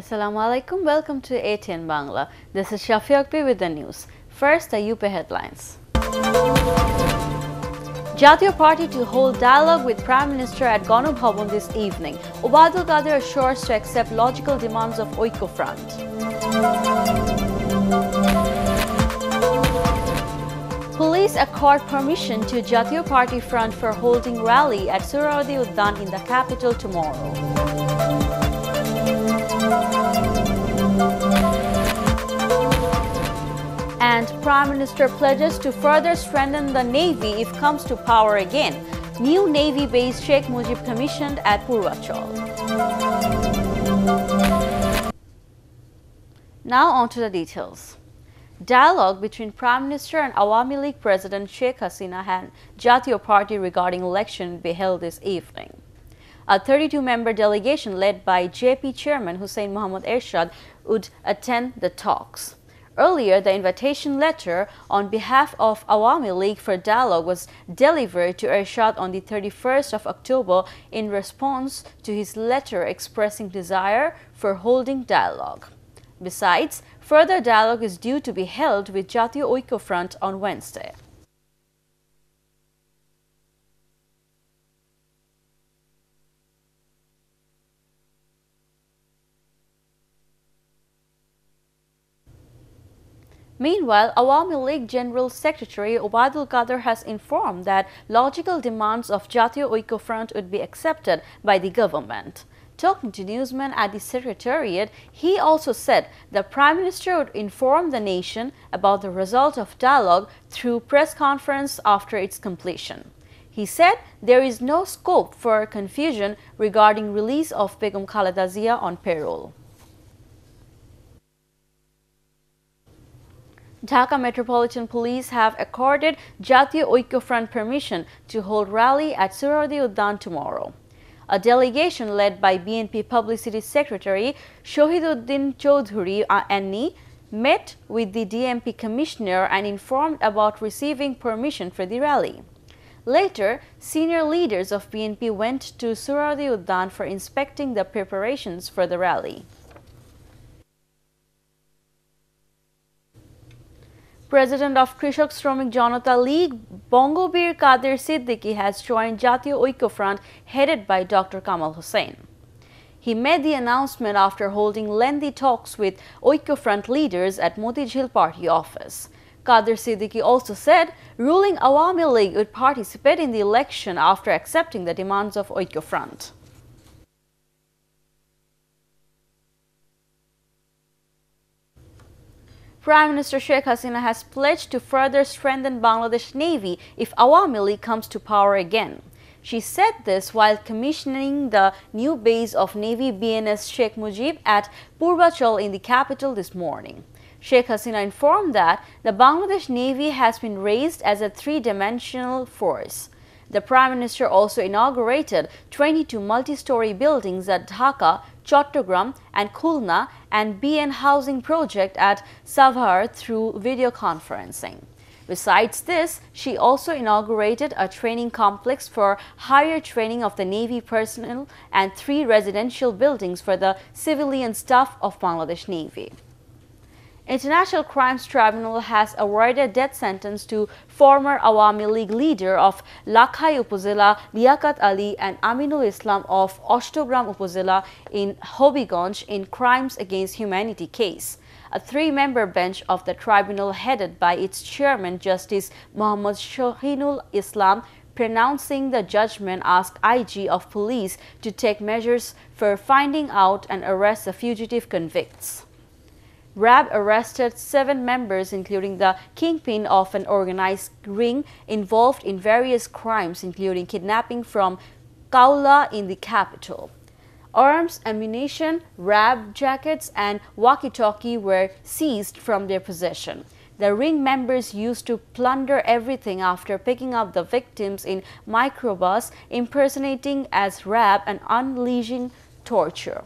Assalamu alaikum. Welcome to ATN Bangla. This is Shafiq with the news. First, the UP headlines. Jatiyo Party to hold dialogue with Prime Minister at Gano Bhavan this evening. Obaidul Qadir assures to accept logical demands of Oiko Front. Police accord permission to Jatiyo Party Front for holding rally at Surawadi Uddan in the capital tomorrow. And Prime Minister pledges to further strengthen the Navy if comes to power again. New Navy base Sheikh Mujib commissioned at Purvachal. Now on to the details. Dialogue between Prime Minister and Awami League President Sheikh Hasina and Jatiyo Party regarding election will be held this evening. A 32-member delegation led by JP Chairman Hussein Mohammad Ershad would attend the talks. Earlier, the invitation letter on behalf of Awami League for dialogue was delivered to Ershad on the 31st of October in response to his letter expressing desire for holding dialogue. Besides, further dialogue is due to be held with Jatiyo Oiko Front on Wednesday. Meanwhile, Awami League General Secretary Obaidul Qadir has informed that logical demands of Jatiyo Oiko Front would be accepted by the government. Talking to newsmen at the Secretariat, he also said the Prime Minister would inform the nation about the result of dialogue through press conference after its completion. He said there is no scope for confusion regarding release of Begum Khaleda Zia on parole. Dhaka Metropolitan Police have accorded Jatiyo Oiko Front permission to hold rally at Surawadi Uddan tomorrow. A delegation led by BNP Publicity Secretary Shohiduddin Choudhury Anni met with the DMP Commissioner and informed about receiving permission for the rally. Later, senior leaders of BNP went to Surawadi Uddan for inspecting the preparations for the rally. President of Krishak Shromik Janata League, Bongobir Kadir Siddiqui has joined Jatiyo Oiko Front headed by Dr. Kamal Hussain. He made the announcement after holding lengthy talks with Oiko Front leaders at Motijhil Party office. Kadir Siddiqui also said ruling Awami League would participate in the election after accepting the demands of Oiko Front. Prime Minister Sheikh Hasina has pledged to further strengthen Bangladesh Navy if Awami League comes to power again. She said this while commissioning the new base of Navy BNS Sheikh Mujib at Purvachal in the capital this morning. Sheikh Hasina informed that the Bangladesh Navy has been raised as a three-dimensional force. The Prime Minister also inaugurated 22 multi-story buildings at Dhaka, Chattogram and Khulna and BN housing project at Savar through video conferencing. Besides this, she also inaugurated a training complex for higher training of the Navy personnel and 3 residential buildings for the civilian staff of Bangladesh Navy. International Crimes Tribunal has awarded death sentence to former Awami League leader of Lakhai Upazila Liaquat Ali and Aminul Islam of Ashtogram Upazila in Hobiganj in crimes against humanity case. A 3-member bench of the tribunal headed by its chairman Justice Muhammad Shohinul Islam pronouncing the judgment asked IG of police to take measures for finding out and arrest the fugitive convicts. RAB arrested 7 members including the kingpin of an organized ring involved in various crimes including kidnapping from Kaula in the capital. Arms, ammunition, RAB jackets and walkie-talkie were seized from their possession. The ring members used to plunder everything after picking up the victims in microbus, impersonating as RAB and unleashing torture.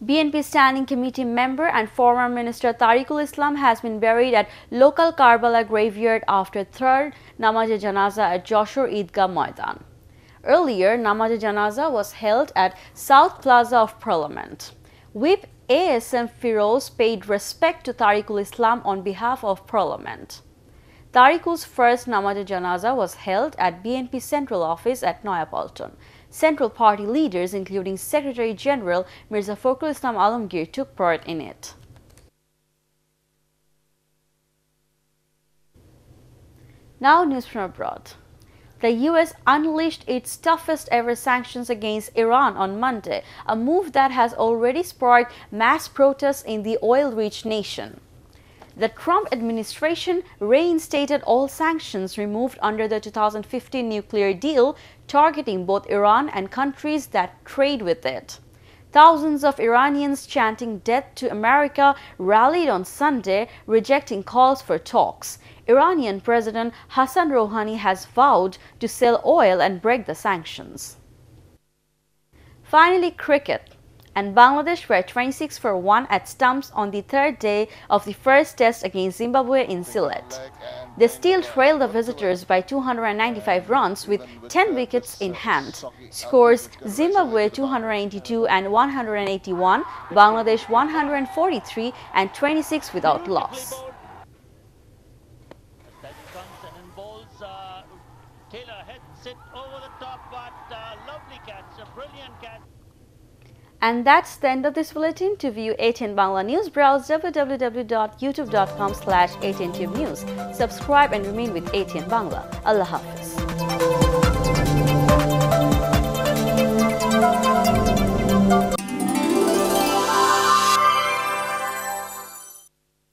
BNP Standing Committee member and former Minister Tariqul Islam has been buried at local Karbala graveyard after third Namaz-e-Janaza at Joshore Eidgah Maidan. Earlier, namaz-e-janaza was held at South Plaza of Parliament. Whip ASM Firoz paid respect to Tariqul Islam on behalf of Parliament. Tariqul's first namaz-e-janaza was held at BNP Central Office at Noyapalton. Central Party leaders, including Secretary General Mirza Fakhrul Islam Alamgir, took part in it. Now, news from abroad. The US unleashed its toughest ever sanctions against Iran on Monday, a move that has already sparked mass protests in the oil-rich nation. The Trump administration reinstated all sanctions removed under the 2015 nuclear deal, targeting both Iran and countries that trade with it. Thousands of Iranians chanting "Death to America" rallied on Sunday, rejecting calls for talks. Iranian President Hassan Rouhani has vowed to sell oil and break the sanctions. Finally, cricket. And Bangladesh were 26 for 1 at stumps on the third day of the first test against Zimbabwe in Sylhet. They still trailed the visitors by 295 runs with 10 wickets in hand. Scores: Zimbabwe 282 and 181, Bangladesh 143 and 26 without loss. And that's the end of this bulletin. To view ATN Bangla News, browse www.youtube.com/ATNTubeNews. Subscribe and remain with ATN Bangla. Allah Hafiz.